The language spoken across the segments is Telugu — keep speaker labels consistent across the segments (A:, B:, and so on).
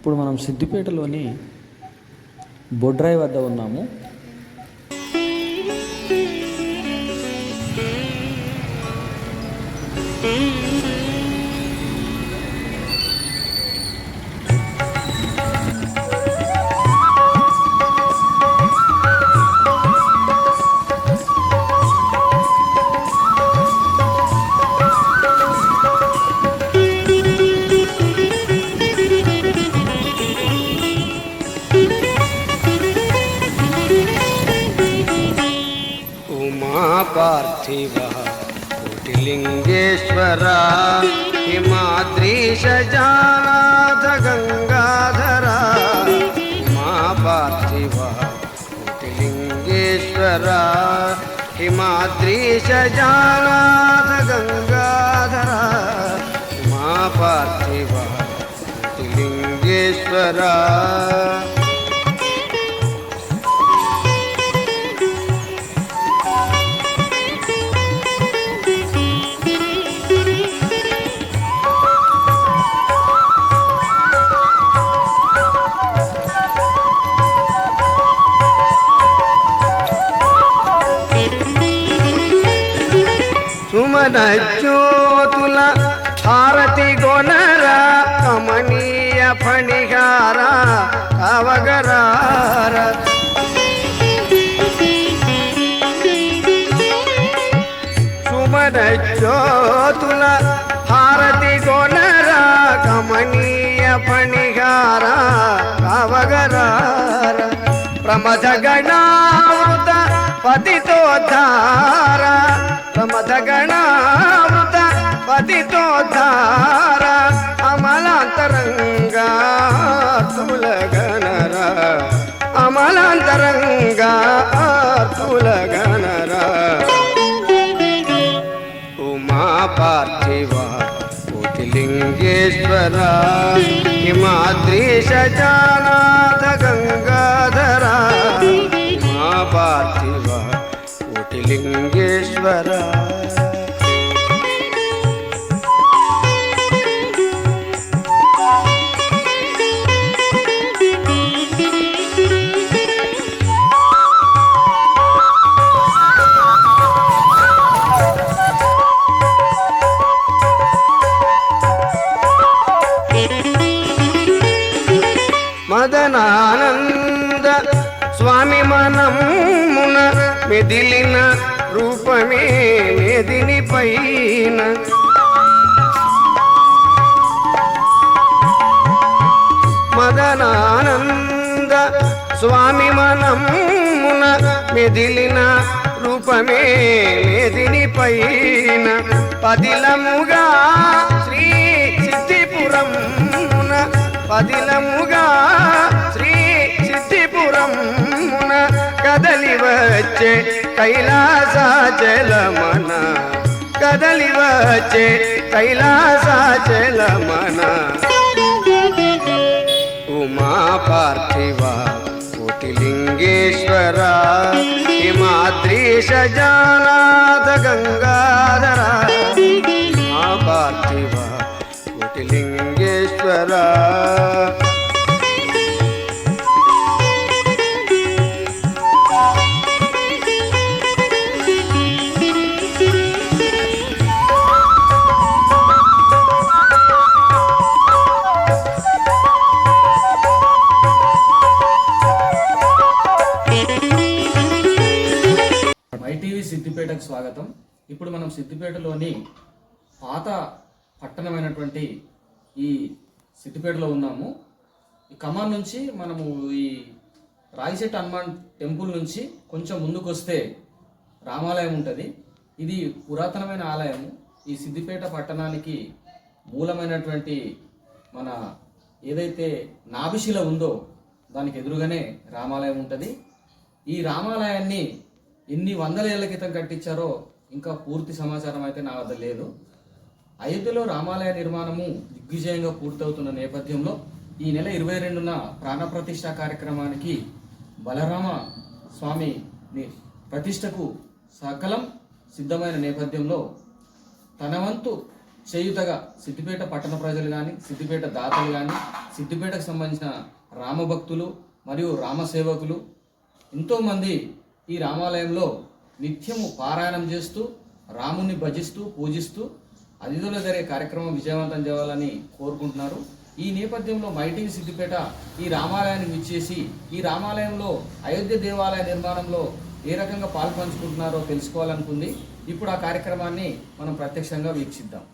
A: ఇప్పుడు మనం సిద్దిపేటలోని బొడ్రాయి వద్ద ఉన్నాము.
B: पार्थिव कोटिलिंगेश्वर हिमाद्रीश जानाथ गंगाधर उमा पार्थिव कोटिलिंगेश्वर हिमाद्रीश जानाथ गंगाधर उमा पार्थिव कोटिलिंगेश्वर సుమన జ్యోతుల హారతి గొనర కమనీయ ఫణిహార అవగరార సుమన జ్యోతుల హారతి గొనర కమనీయ ఫణిహార అవగరార ప్రమథ గణామృత పతితోద్ధార ప్రమథ గణామృత పతితోద్ధార అమలాంతరంగా తులగనర అమలాంతరంగా తులగనర ఉమా పార్థివ కోటిలింగేశ్వర హిమాద్రీశ జానాథ గంగాధర ఉమా పార్థివ కోటిలింగేశ్వర మదనానంద స్వామి మనమున మెదిలిన రూపమే మెదిని పైన మదనానంద స్వామి మనమున మెదిలిన రూపమే మెదిని పైన పదిలముగా శ్రీ సిద్ధిపురమున పదిలముగా శ్రీ సిద్ధిపురమున కదలి వచ్చే కైలాసాచలమన కదలి వచ్చే కైలాసాచలమన ఉమా పార్థివ కోటిలింగేశ్వర హిమాద్రీశ జానాథ గంగాధర ఉమా పార్థివ కోటిలింగేశ్వర
A: సిద్దిపేటకు స్వాగతం. ఇప్పుడు మనం సిద్దిపేటలోని పాత పట్టణమైనటువంటి ఈ సిద్దిపేటలో ఉన్నాము. ఈ కమాన్ నుంచి మనము ఈ రాయిశెట్టి హనుమాన్ టెంపుల్ నుంచి కొంచెం ముందుకు వస్తే రామాలయం ఉంటుంది. ఇది పురాతనమైన ఆలయము. ఈ సిద్దిపేట పట్టణానికి మూలమైనటువంటి మన ఏదైతే నాభిశిల ఉందో దానికి ఎదురుగానే రామాలయం ఉంటుంది. ఈ రామాలయాన్ని ఎన్ని వందల ఏళ్ల క్రితం కట్టించారో ఇంకా పూర్తి సమాచారం అయితే నా వద్ద లేదు. అయోధ్యలో రామాలయ నిర్మాణము దిగ్విజయంగా పూర్తవుతున్న నేపథ్యంలో ఈ నెల 22న ప్రాణప్రతిష్ఠ కార్యక్రమానికి బలరామ స్వామి ప్రతిష్టకు సకలం సిద్ధమైన నేపథ్యంలో తన వంతు చేయుతగా సిద్దిపేట పట్టణ ప్రజలు కానీ, సిద్దిపేట దాతలు కానీ, సిద్దిపేటకు సంబంధించిన రామభక్తులు మరియు రామసేవకులు ఎంతోమంది ఈ రామాలయంలో నిత్యము పారాయణం చేస్తూ రాముని భజిస్తూ పూజిస్తూ అతిథుల జరిగే కార్యక్రమం విజయవంతం చేయాలని కోరుకుంటున్నారు. ఈ నేపథ్యంలో మైటింగ్ సిద్దిపేట ఈ రామాలయాన్ని విచ్చేసి ఈ రామాలయంలో అయోధ్య దేవాలయ నిర్మాణంలో ఏ రకంగా పాల్పంచుకుంటున్నారో తెలుసుకోవాలనుకుంది. ఇప్పుడు ఆ కార్యక్రమాన్ని మనం ప్రత్యక్షంగా వీక్షిద్దాం.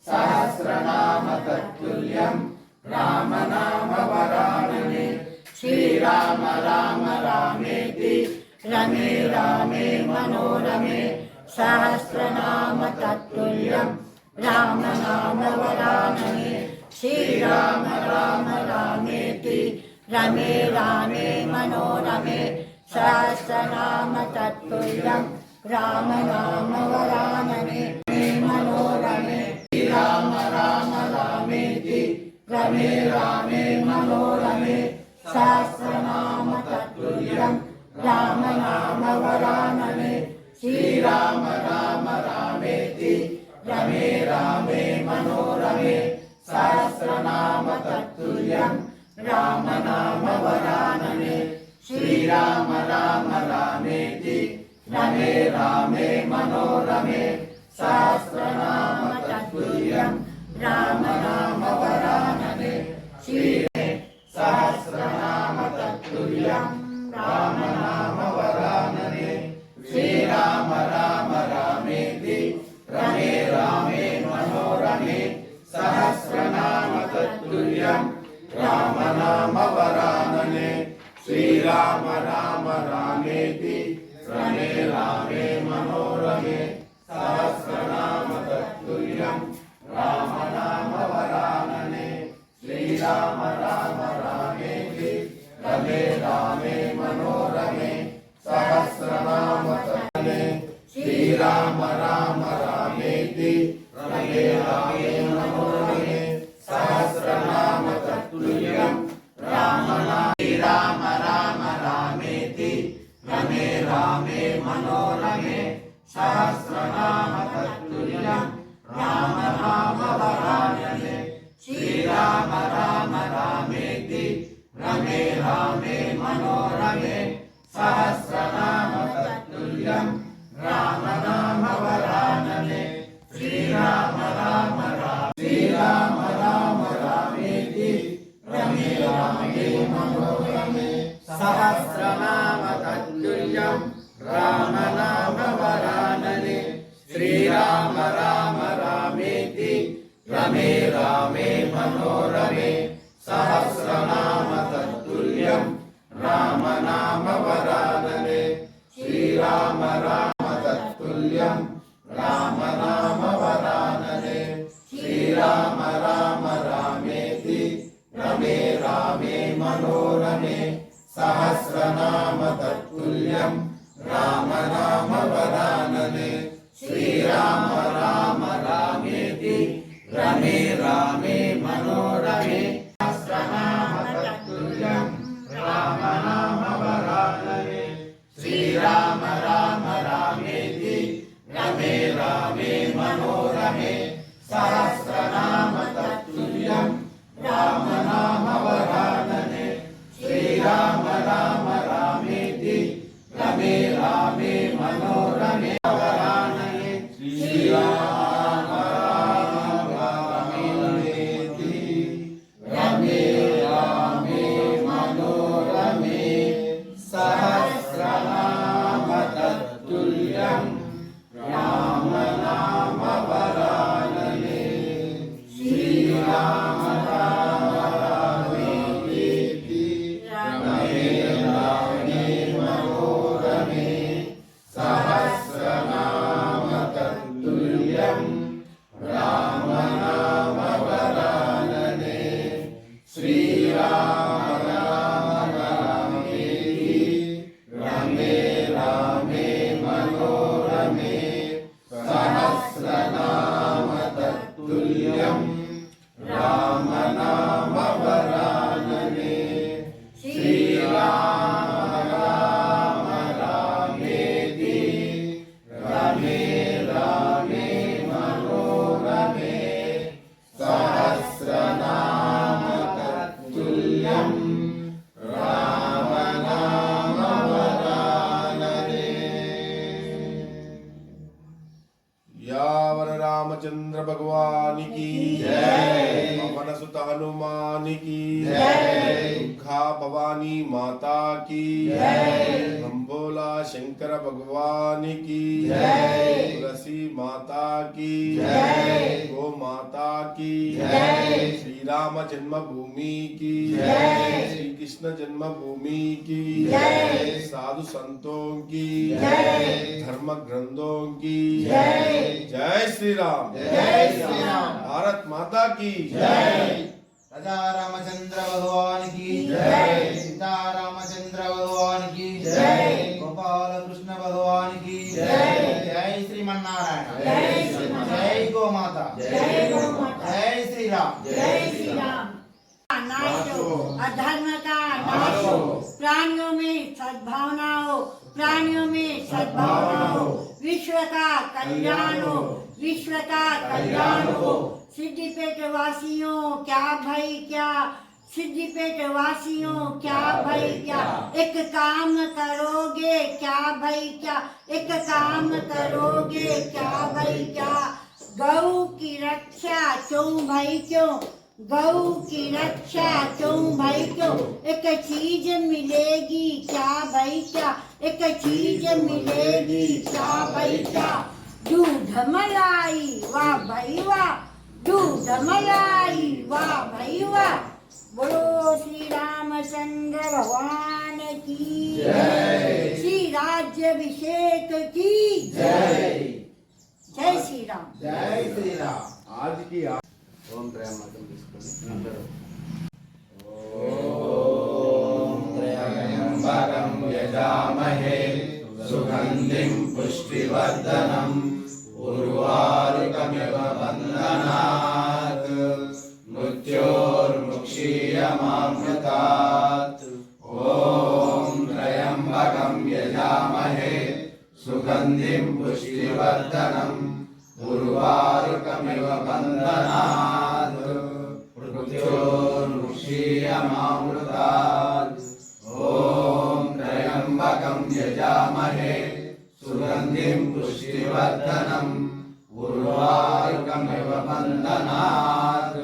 C: सहस्रनाम तत्तुल्यं रामनाम वरानने శ్రీరామ రామ రామేతి రమే రామే మనోరమే సహస్రనామ తత్తుల్యం రామ నామ వరాననే శ్రీరామ రామ రామేతి రమే రామే మనోరమే సహస్రనామ తత్తుల్యం రామ నామ వరాననే మనోరమే శ్రీరామ రామ రామేతి రమే రామే మనోరమే సహస్రనామ తత్తుల్యం రామ నామ వరాననే శ్రీరామ రామ రామేతి రమే రామే మనోరమే సహస్రనామ తత్తుల్యం రామ నామ వరాననే శ్రీరామ రామ రామేతి రమే రామే మనోరమే సహస్రనామ తత్తుల్యం రామ నామ వరాననే శ్రీ సహస్రనామ తత్తుల్యం రామ నామ వరాననే శ్రీరామ రామ రామేతి రమే రామే మనోరమే సహస్రనామ తత్తుల్యం రామ నామ వరాననే శ్రీరామ రామ రామేతి రమే రామే మనోరమే సహస్రనామ తత్తుల్యం రామ నామ వరాననే శ్రీరామ రామ రామేతి రమే రామే మనోరమే సహస్రనామ తత్తుల్యం శ్రీరామ రామ రామేతి రమే రామే మనోరమే సహస్రనామ తత్తుల్యం రామ శ్రీరామ రామ రామేతి రమే రామే మనోరమే సహస్రనామ తత్తుల్యం రామ నామ వరాననే శ్రీరామ రామ రామేతి రమే రామే మనోరమే సహస్రనామ తత్తుల్యం రామ నామ వరాననే శ్రీరామ రామ శ్రీరామ రామ రామేతి రమే రామే మనోరమే సహస్రనామ తత్తుల్యం రామ నామ వరాననే శ్రీరామ రామ రామేతి రమే రామే మనోరమే సహస్రనామ తత్తుల్యం రామ నామ వరాననే శ్రీరామ రామ తత్తుల్యం రామ నామ వరాననే శ్రీరామ రామ రామేతి రమే రామే మనోరమే సహస్రనామ తత్తుల్యం రామ నామ వరాననే శ్రీరామ రామ రామేతి రమే రామే మనోరమే సహస్రనామ తత్తుల్యం రామ నామ వరాననే శ్రీరామ రామ రామేతి రమే రామే మనోరమే సహస్రనామ తత్తుల్యం రామ నామ వరాననే శ్రీరామ రామ రామేతి రమే రామే మనోరమే వరాననే శ్రీరామ రామ రామేతి రమే రామే మనోరమే సహస్రనామ తత్తుల్యం రామ నామ వరాననే శ్రీరామ రామ రామేతి రమే రామే మనోరమే సహస్రనామ తత్తుల్యం రామ నామ వరాననే శ్రీరామ రామ రామేతి రమే రామే మనోరమే సహస్రనామ తత్తుల్యం రామ నామ వరాననే శ్రీరామ రామ రామేతి రమే రామే మనోరమే సహస్రనామ తత్తుల్యం రామ నామ వరాననే यावर रामचंद्र भगवान की जय, पवन सुत हनुमान की जय, दुर्गा भवानी माता की जय, भोला शंकर भगवान की जय, तुलसी माता की जय, गो माता की जय, श्री राम जन्मभूमि की जय, श्री कृष्ण जन्मभूमि की
D: जय।
C: साधु संतों की
D: जय।
C: धर्म ग्रंथों की
D: जय।
C: जय श्री राम।
D: जय श्री राम।
C: भारत माता की
D: जय।
E: राजा रामचंद्र भगवान की
D: जय।
E: सीता रामचंद्र भगवान की
D: जय।
E: गोपाल कृष्ण भगवान की
D: जय।
E: जय श्रीमन्नारायण।
D: जय श्रीमन्नारायण।
E: जय गो माता।
D: जय गौ माता।
E: जय श्री राम।
D: जय श्री राम। नाश हो, अधर्म का नाश हो, प्राणियों में सद्भावना हो, प्राणियों में सद्भावना हो, विश्व का कल्याण हो, विश्व का कल्याण हो। सिद्धिपेट वासियों क्या भाई क्या, सिद्धिपेट वासियों क्या भाई क्या, एक काम करोगे क्या भाई क्या, एक काम करोगे क्या भाई क्या। गौ की रक्षा क्यों भाई क्यों, गौ की रक्षा क्यों भाई क्यों, एक चीज मिलेगी क्या भाई क्या, एक चीज मिलेगी क्या भाई क्या। दूध मलाई वाह भाई वाह, दूध मलाई वाह भाई वाह। बोलो श्री रामचंद्र भगवान की जय, श्री राज्याभिषेक की जय। जय श्री राम।
E: जय श्री राम।
C: आज की
B: ఓం త్రయంబకం తీసుకొని అందరూ
E: त्र्यम्बकं यजामहे सुगन्धिं पुष्टिवर्धनम् उर्वारुकमिव बन्धनात् मृत्योर्मुक्षीयमामृतात्। ॐ त्र्यम्बकं यजामहे सुगन्धिं पुष्टिवर्धनम् उर्वारुकमिव बन्धनात् मृत्योर्मुक्षीयमामृतात्। ॐ त्र्यम्बकं यजामहे सुगन्धिं पुष्टिवर्धनम् उर्वारुकमिव बन्धनात्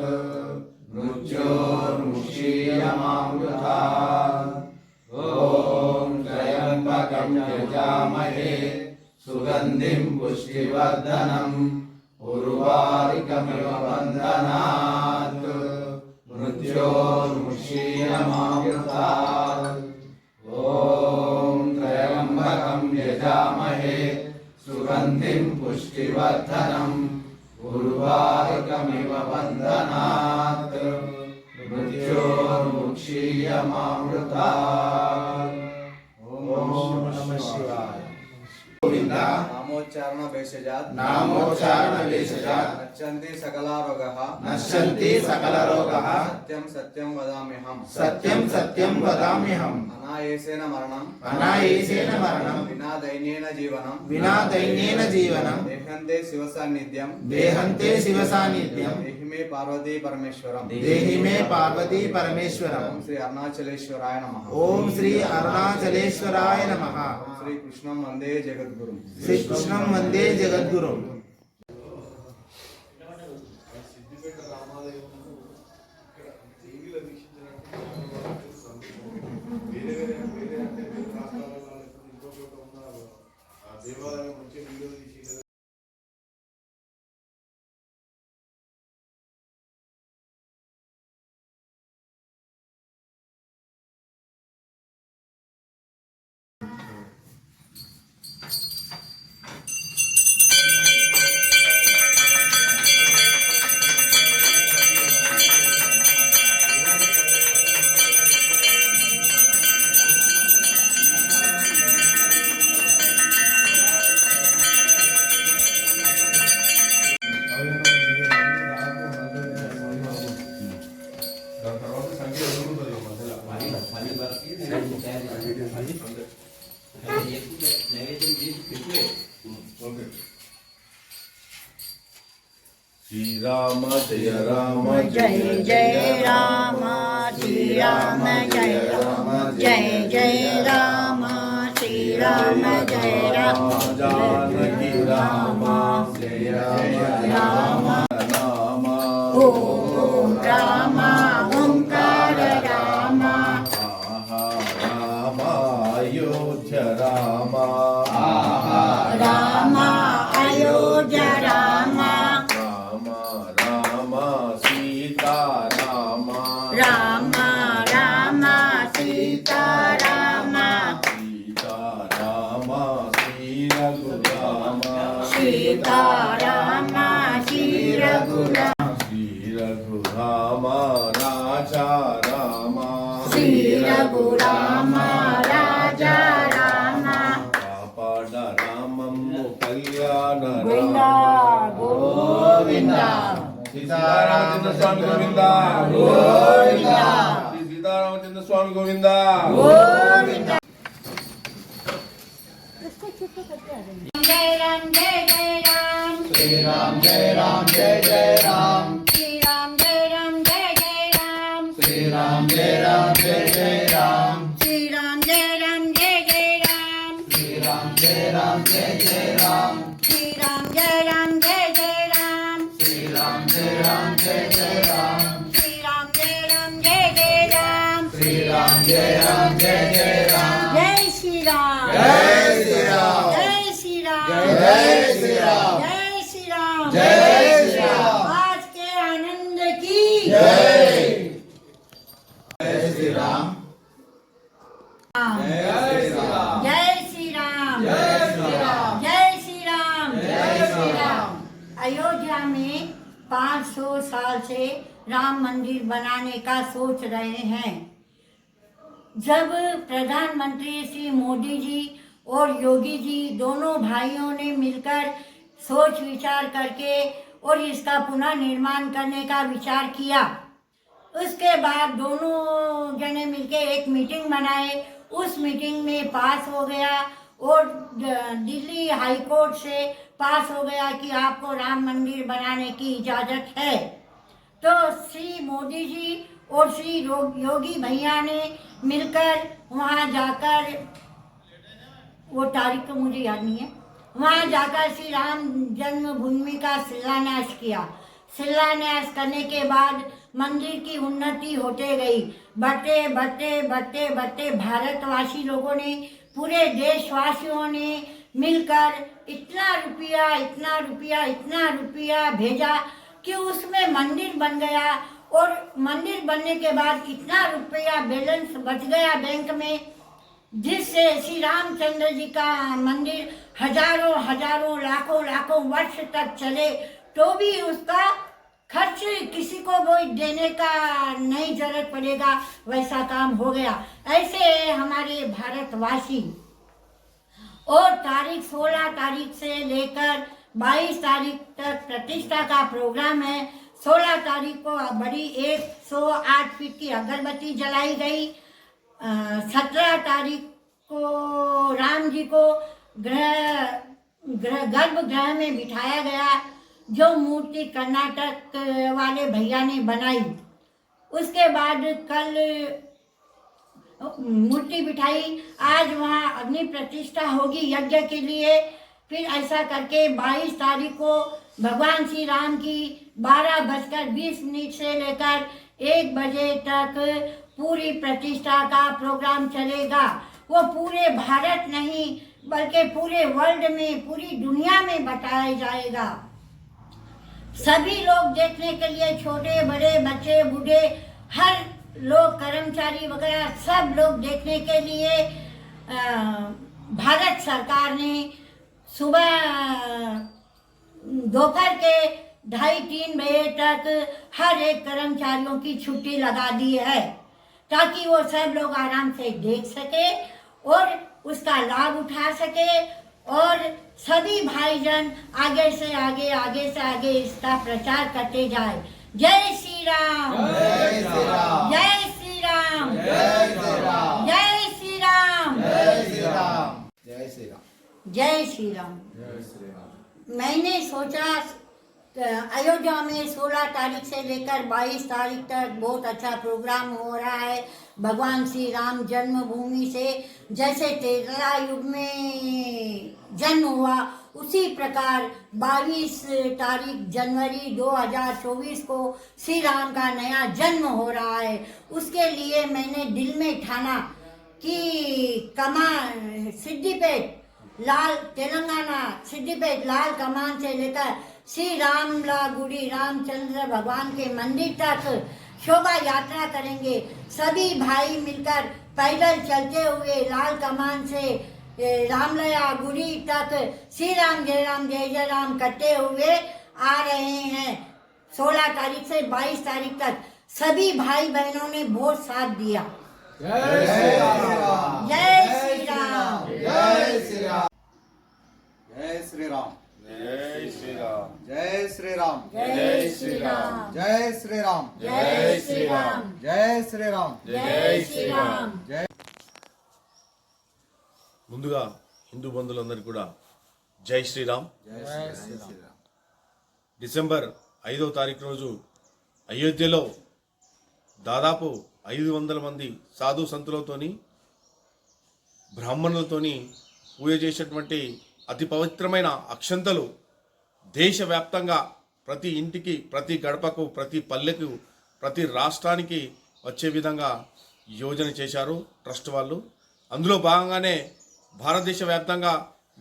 E: मृत्योर्मुक्षीयमामृतात्। ॐ त्र्यम्बकं यजामहे सुगन्धिं पुष्टिवर्धनम् उर्वारुकमिव बन्धनात् मृत्योर्मुक्षीयमामृतात्। ॐ त्र्यम्बकं यजामहे सुगन्धिं पुष्टिवर्धनम् उर्वारुकमिव बन्धनात् मृत्योर्मुक्षीयमामृतात्। ॐ नमः शिवाय।
F: नामोच्चारण भेषजात्
E: नामोच्चारण भेषजात्
F: नश्यन्ति सकला रोगाः
E: नश्यन्ति सकलरोगाः
F: सत्यं सत्यं वदाम्यहम्
E: सत्यं सत्यं वदाम्यहम्।
F: अनायासेन मरणम्
E: अनायासेन मरणम्
F: विना दैन्येन जीवनं
E: विना दैन्येन जीवनं
F: देहन्ते शिवसान्निध्यं
E: देहन्ते शिवसान्निध्यं
F: देहि मे पार्वती परमेश्वरम्।
E: देहि मे पार्वती परमेश्वरम्।
F: ओम श्री अरुणाचलेश्वराय नमः।
E: ओम श्री अरुणाचलेश्वराय नमः।
F: ओम श्री कृष्णं वन्दे जगद्गुरुम्।
E: श्री कृष्णं वन्दे जगद्गुरुम्।
C: సిద్దిపేట రామాలయం ఇక్కడ టీవీలో వీక్షించినట్టు వేరే వేరే వేరే అంటే వేరే రాష్ట్రాల వాళ్ళకి ఇంకో చోట ఉన్న ఆ దేవాలయం వచ్చే వీడియో తీసి దాని తర్వాత సంఖ్య ఎదుగుతుంది మధ్యలో ఓకే శ్రీరామ జయ రామ
D: जय जय राम श्री राम जय राम, जय जय राम श्री राम जय राम,
C: जानकी राम जय
D: राम
C: नाम
D: ओम राम ओंकार राम,
C: राम अयोध्य राम
D: राम अयोध्या राम,
C: राम राम सीता राम
D: राम राम
C: రామ
D: శ్రీ రఘురామ రాజా రామ
C: కాపాడ రామమ్ము కళ్యాణ
D: గోవింద
C: రామ
D: గోవింద
C: సీతారామచంద్ర స్వామి గోవింద
D: గోవింద
C: శ్రీ సీతారామచంద్ర స్వామి గోవింద
D: గోవింద జయ రామ జయ జయ రామ
F: श्री राम जय राम जय जय राम
D: श्री राम जय राम जय जय राम
F: श्री राम जय राम जय जय राम
D: श्री राम जय राम जय जय राम
F: श्री राम जय राम जय जय राम
D: श्री राम जय राम जय जय राम
F: श्री राम जय राम जय जय राम
D: श्री राम जय राम जय जय राम
F: श्री राम जय राम जय जय राम
D: जय श्री राम
F: जय श्री राम
D: जय श्री राम
F: जय श्री राम
D: जय श्री राम
F: जय श्री राम
D: आज के आनंद की
F: जय श्री राम
D: जय
F: जय श्री राम
D: श्री राम
F: जय श्री राम
D: जय श्री राम
F: जय श्री राम
D: अयोध्या में 500 साल से राम मंदिर बनाने का सोच रहे हैं। जब प्रधानमंत्री श्री मोदी जी और योगी जी दोनों भाइयों ने मिलकर सोच विचार करके और इसका पुनः निर्माण करने का विचार किया, उसके बाद दोनों जने मिलके एक मीटिंग बनाए। उस मीटिंग में पास हो गया और दिल्ली हाई कोर्ट से पास हो गया कि आपको राम मंदिर बनाने की इजाज़त है। तो श्री मोदी जी और श्री योगी भैया ने मिलकर वहाँ जाकर, वो तारीख तो मुझे याद नहीं है, वहाँ जाकर श्री राम जन्मभूमि का शिलान्यास किया। शिलान्यास करने के बाद मंदिर की उन्नति होते गई। बढ़ते बढ़ते बढ़ते बढ़ते भारतवासी लोगों ने, पूरे देशवासियों ने मिलकर इतना रुपया इतना रुपया इतना रुपया भेजा कि उसमें मंदिर बन गया। और मंदिर बनने के बाद इतना रुपया बैलेंस बच गया बैंक में, जिससे श्री रामचंद्र जी का मंदिर हजारों हजारों लाखों लाखों वर्ष तक चले तो भी उसका खर्च किसी को वो देने का नहीं जरूरत पड़ेगा, वैसा काम हो गया। ऐसे हमारे भारतवासी, और तारीख 16 तारीख से लेकर 22 तारीख तक प्रतिष्ठा का प्रोग्राम है। 16 तारीख को बड़ी 108 फीट की अगरबत्ती जलाई गई। 17 तारीख को राम जी को गर्भगृह में बिठाया गया, जो मूर्ति कर्नाटक वाले भैया ने बनाई। उसके बाद कल मूर्ति बिठाई, आज वहाँ अग्नि प्रतिष्ठा होगी यज्ञ के लिए। फिर ऐसा करके 22 तारीख को भगवान श्री राम की 12:20 से लेकर 1 बजे तक पूरी प्रतिष्ठा का प्रोग्राम चलेगा। वो पूरे भारत नहीं बल्कि पूरे वर्ल्ड में, पूरी दुनिया में बताया जाएगा। सभी लोग देखने के लिए, छोटे बड़े बच्चे बूढ़े, हर लोग, कर्मचारी वगैरह सब लोग देखने के लिए भारत सरकार ने सुबह दोपहर के 2:30-3 बजे तक हर एक कर्मचारियों की छुट्टी लगा दी है, ताकि वो सब लोग आराम से देख सके और उसका लाभ उठा सके। और सभी भाईजान आगे से आगे इसका प्रचार करते जाए। जय श्री राम,
F: जय श्री राम,
D: जय श्री राम,
F: जय श्री राम,
D: जय श्री राम,
F: जय श्री राम, जय श्री राम,
D: जय श्री राम।
F: जय श्री राम।
D: मैंने सोचा अयोध्या में 16 तारीख से लेकर 22 तारीख तक बहुत अच्छा प्रोग्राम हो रहा है। भगवान श्री राम जन्मभूमि से जैसे त्रेता युग में जन्म हुआ, उसी प्रकार 22 तारीख जनवरी 2024 को श्री राम का नया जन्म हो रहा है। उसके लिए मैंने दिल में ठाना कि सिद्दीपेट लाल तेलंगाना सिद्दीपेट लाल कमान से लेकर श्री रामला गुड़ी रामचंद्र भगवान के मंदिर तक शोभा यात्रा करेंगे। सभी भाई मिलकर पैदल चलते हुए लाल कमान से रामलया गुड़ी तक श्री राम जय जय राम करते हुए आ रहे हैं। 16 तारीख से 22 तारीख तक सभी भाई बहनों ने बहुत साथ दिया।
F: जय श्री राम।
D: जय श्री राम।
F: जय श्री राम।
B: जय श्री राम।
C: जय श्री राम।
B: जय श्री राम।
D: जय श्री राम।
B: जय श्री राम।
D: जय श्री राम।
B: जय श्री राम।
D: जय श्री राम।
C: ముందుగా హిందూ బంధువులందరికీ కూడా జై శ్రీరామ్. డిసెంబర్ 5వ తారీఖు రోజు అయోధ్యలో దాదాపు 500 మంది సాధు సంతులతోని బ్రాహ్మణులతోని పూజ చేసేటువంటి అతి పవిత్రమైన అక్షంతలు దేశవ్యాప్తంగా ప్రతి ఇంటికి, ప్రతి గడపకు, ప్రతి పల్లెకు, ప్రతి రాష్ట్రానికి వచ్చే విధంగా యోజన చేశారు ట్రస్ట్ వాళ్ళు. అందులో భాగంగానే భారతదేశ వ్యాప్తంగా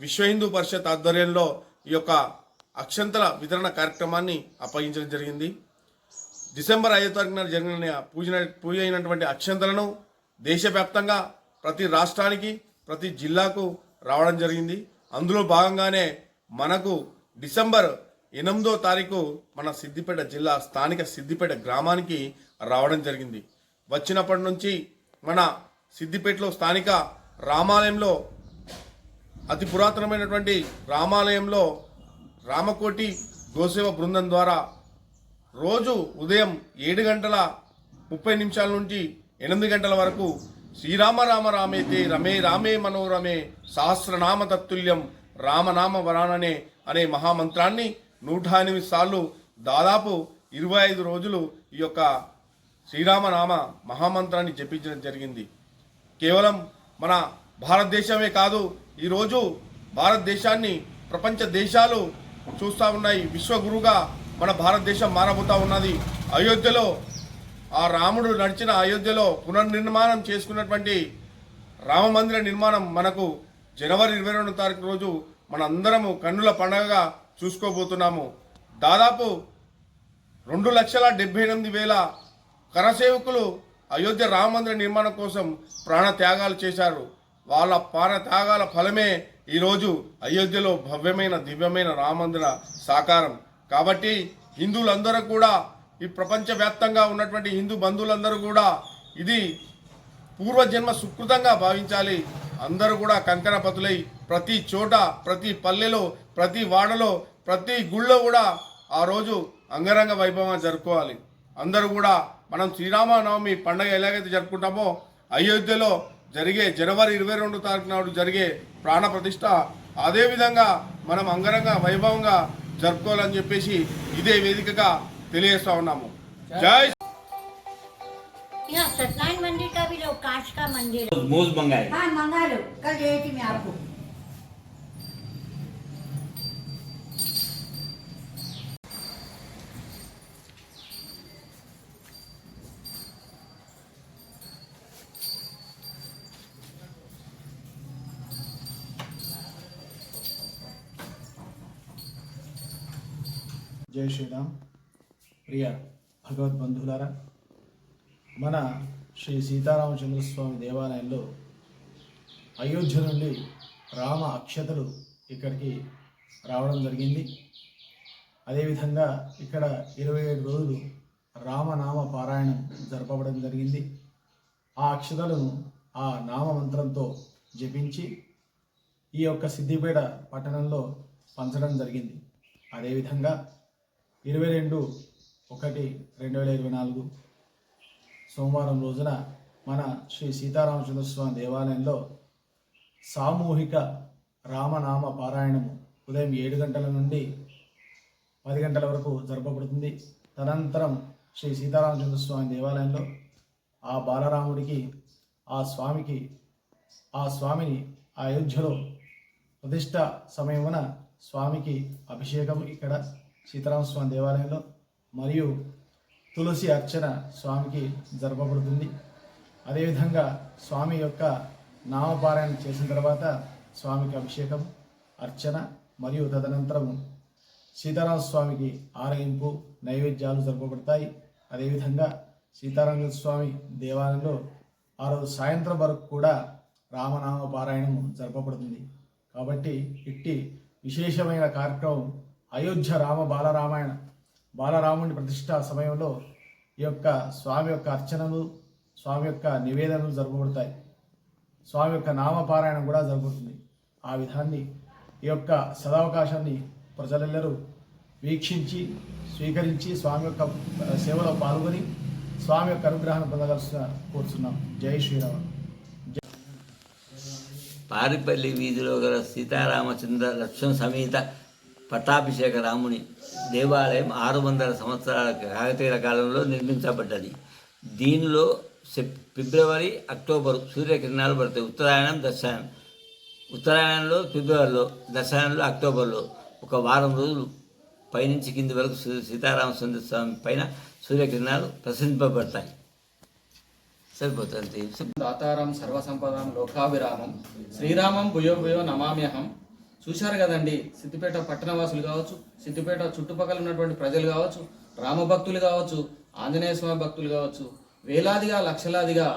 C: విశ్వ హిందూ పరిషత్ ఆధ్వర్యంలో ఈ యొక్క అక్షంతల వితరణ కార్యక్రమాన్ని అప్పగించడం జరిగింది. డిసెంబర్ 5వ తారీఖున జరిగిన పూజ అయినటువంటి అక్షంతలను దేశవ్యాప్తంగా ప్రతి రాష్ట్రానికి, ప్రతి జిల్లాకు రావడం జరిగింది. అందులో భాగంగానే మనకు డిసెంబర్ 8వ తారీఖు మన సిద్దిపేట జిల్లా స్థానిక సిద్దిపేట గ్రామానికి రావడం జరిగింది. వచ్చినప్పటి నుంచి మన సిద్దిపేటలో స్థానిక రామాలయంలో, అతి పురాతనమైనటువంటి రామాలయంలో రామకోటి గోసేవ బృందం ద్వారా రోజు ఉదయం 7:30 నుంచి 8 గంటల వరకు శ్రీరామ రామ రామేతే రమే రామే మనోరమే సహస్రనామ తత్తుల్యం రామనామ వరాననే అనే మహామంత్రాన్ని 108 సార్లు దాదాపు 25 రోజులు ఈ యొక్క శ్రీరామనామ మహామంత్రాన్ని జపించడం జరిగింది. కేవలం మన భారతదేశమే కాదు, ఈరోజు భారతదేశాన్ని ప్రపంచ దేశాలు చూస్తూ ఉన్నాయి. విశ్వగురుగా మన భారతదేశం మారబోతా ఉన్నది. అయోధ్యలో ఆ రాముడు నడిచిన అయోధ్యలో పునర్నిర్మాణం చేసుకున్నటువంటి రామ మందిర నిర్మాణం మనకు జనవరి 22వ తారీఖు రోజు మనందరము కన్నుల పండగగా చూసుకోబోతున్నాము. దాదాపు 2,78,000 కరసేవకులు అయోధ్య రామ మందిర నిర్మాణం కోసం ప్రాణ త్యాగాలు చేశారు. వాళ్ళ ప్రాణ త్యాగాల ఫలమే ఈరోజు అయోధ్యలో భవ్యమైన దివ్యమైన రామ మందిర సాకారం. కాబట్టి హిందువులందరూ కూడా, ఈ ప్రపంచవ్యాప్తంగా ఉన్నటువంటి హిందూ బంధువులందరూ కూడా ఇది పూర్వజన్మ సుకృతంగా భావించాలి. అందరూ కూడా కంకణపతులై ప్రతి చోట, ప్రతి పల్లెలో, ప్రతి వాడలో, ప్రతి గుళ్ళో కూడా ఆ రోజు అంగరంగ వైభవంగా జరుపుకోవాలి. అందరూ కూడా మనం శ్రీరామనవమి పండుగ ఎలాగైతే జరుపుకుంటామో అయోధ్యలో జరిగే జనవరి 22వ తారీఖు నాడు జరిగే ప్రాణ ప్రతిష్ఠ అదేవిధంగా మనం అంగరంగ వైభవంగా జరుపుకోవాలని చెప్పేసి ఇదే వేదికగా తెలియజేస్తా ఉన్నాము. జై
D: यहाँ सत्यनारायण मंदिर का भी लो, कांच का मंदिर है।
G: मोज मंगाए
D: हाँ मंगा लो, कल दे थी मैं आपको।
H: జై శ్రీరామ్. ప్రియ భగవద్బంధువులారా, మన శ్రీ సీతారామచంద్రస్వామి దేవాలయంలో అయోధ్య నుండి రామ అక్షతలు ఇక్కడికి రావడం జరిగింది. అదేవిధంగా ఇక్కడ 27 రోజులు రామనామ పారాయణం జరపబడం జరిగింది. ఆ అక్షతలను ఆ నామమంత్రంతో జపించి ఈ యొక్క సిద్దిపేట పట్టణంలో పంచడం జరిగింది. అదేవిధంగా 22/1/2024 సోమవారం రోజున మన శ్రీ సీతారామచంద్రస్వామి దేవాలయంలో సామూహిక రామనామ పారాయణము ఉదయం 7 గంటల నుండి 10 గంటల వరకు జరపబడుతుంది. తదనంతరం శ్రీ సీతారామచంద్రస్వామి దేవాలయంలో ఆ బాలరాముడికి, ఆ స్వామిని ఆ అయోధ్యలో ప్రతిష్ట సమయమున స్వామికి అభిషేకం ఇక్కడ సీతారామస్వామి దేవాలయంలో మరియు తులసి అర్చన స్వామికి జరపబడుతుంది. అదేవిధంగా స్వామి యొక్క నామపారాయణ చేసిన తర్వాత స్వామికి అభిషేకం, అర్చన మరియు తదనంతరం సీతారామస్వామికి ఆరగింపు నైవేద్యాలు జరపబడతాయి. అదేవిధంగా సీతారామస్వామి దేవాలయంలో ఆ రోజు సాయంత్రం వరకు కూడా రామనామ పారాయణము జరపబడుతుంది. కాబట్టి ఇట్టి విశేషమైన కార్యక్రమం అయోధ్య బాలరాముని ప్రతిష్ఠా సమయంలో ఈ యొక్క స్వామి యొక్క అర్చనలు, స్వామి యొక్క నివేదనలు జరపబడతాయి. స్వామి యొక్క నామపారాయణం కూడా జరుగుతుంది. ఆ విధాన్ని ఈ యొక్క సదవకాశాన్ని ప్రజలెల్లరూ వీక్షించి స్వీకరించి స్వామి యొక్క సేవలో పాల్గొని స్వామి యొక్క అనుగ్రహాన్ని పొందగలుగుతున్న కోరుతున్నాం. జై శ్రీరామ్.
G: పారిపల్లి వీధిలో గల సీతారామచంద్ర లక్ష్మణ సమేత పట్టాభిషేక రాముని దేవాలయం 600 సంవత్సరాల కాకతీయుల కాలంలో నిర్మించబడ్డది. దీనిలో ఫిబ్రవరి, అక్టోబరు సూర్యకిరణాలు పడతాయి. ఉత్తరాయణం, దక్షిణాయనం. ఉత్తరాయణంలో ఫిబ్రవరిలో, దక్షిణాయనంలో అక్టోబర్లో ఒక వారం రోజులు పైనుంచి కింది వరకు సీతారామచంద్ర స్వామి పైన సూర్యకిరణాలు ప్రసరింపబడతాయి. సరిపోతుంది.
A: దాతారం సర్వసంపదాం లోకాభిరామం శ్రీరామం భుయో భుయో నమామ్యహం. చూశారు కదండి, సిద్దిపేట పట్టణవాసులు కావచ్చు, సిద్దిపేట చుట్టుపక్కల ఉన్నటువంటి ప్రజలు కావచ్చు, రామభక్తులు కావచ్చు, ఆంజనేయ స్వామి భక్తులు కావచ్చు, వేలాదిగా లక్షలాదిగా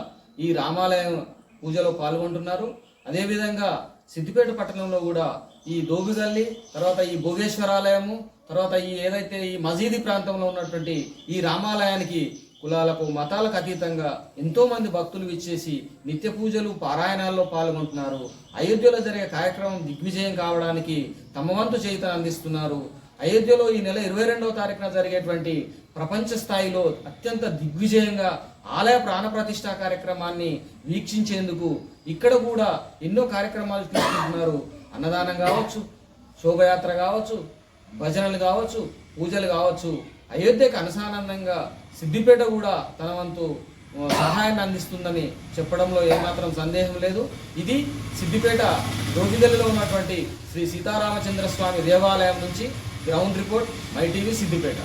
A: ఈ రామాలయం పూజలో పాల్గొంటున్నారు. అదేవిధంగా సిద్దిపేట పట్టణంలో కూడా ఈ దోబిగల్లి, తర్వాత ఈ భోగేశ్వరాలయము, తర్వాత ఈ ఏదైతే ఈ మసీదీ ప్రాంతంలో ఉన్నటువంటి ఈ రామాలయానికి కులాలకు మతాలకు అతీతంగా ఎంతోమంది భక్తులు విచ్చేసి నిత్య పూజలు పారాయణాల్లో పాల్గొంటున్నారు. అయోధ్యలో జరిగే కార్యక్రమం దిగ్విజయం కావడానికి తమ వంతు చేయుతను అందిస్తున్నారు. అయోధ్యలో ఈ నెల 22వ తారీఖున జరిగేటువంటి ప్రపంచ స్థాయిలో అత్యంత దిగ్విజయంగా ఆలయ ప్రాణప్రతిష్ఠ కార్యక్రమాన్ని వీక్షించేందుకు ఇక్కడ కూడా ఎన్నో కార్యక్రమాలు తీసుకుంటున్నారు. అన్నదానం కావచ్చు, శోభయాత్ర కావచ్చు, భజనలు కావచ్చు, పూజలు కావచ్చు. అయోధ్యకు అనుసానందంగా సిద్దిపేట కూడా తన వంతు సహాయాన్ని అందిస్తుందని చెప్పడంలో ఏమాత్రం సందేహం లేదు. ఇది సిద్దిపేట దోబిగల్లిలో ఉన్నటువంటి శ్రీ సీతారామచంద్ర స్వామి దేవాలయం నుంచి ground report, my TV Siddipet.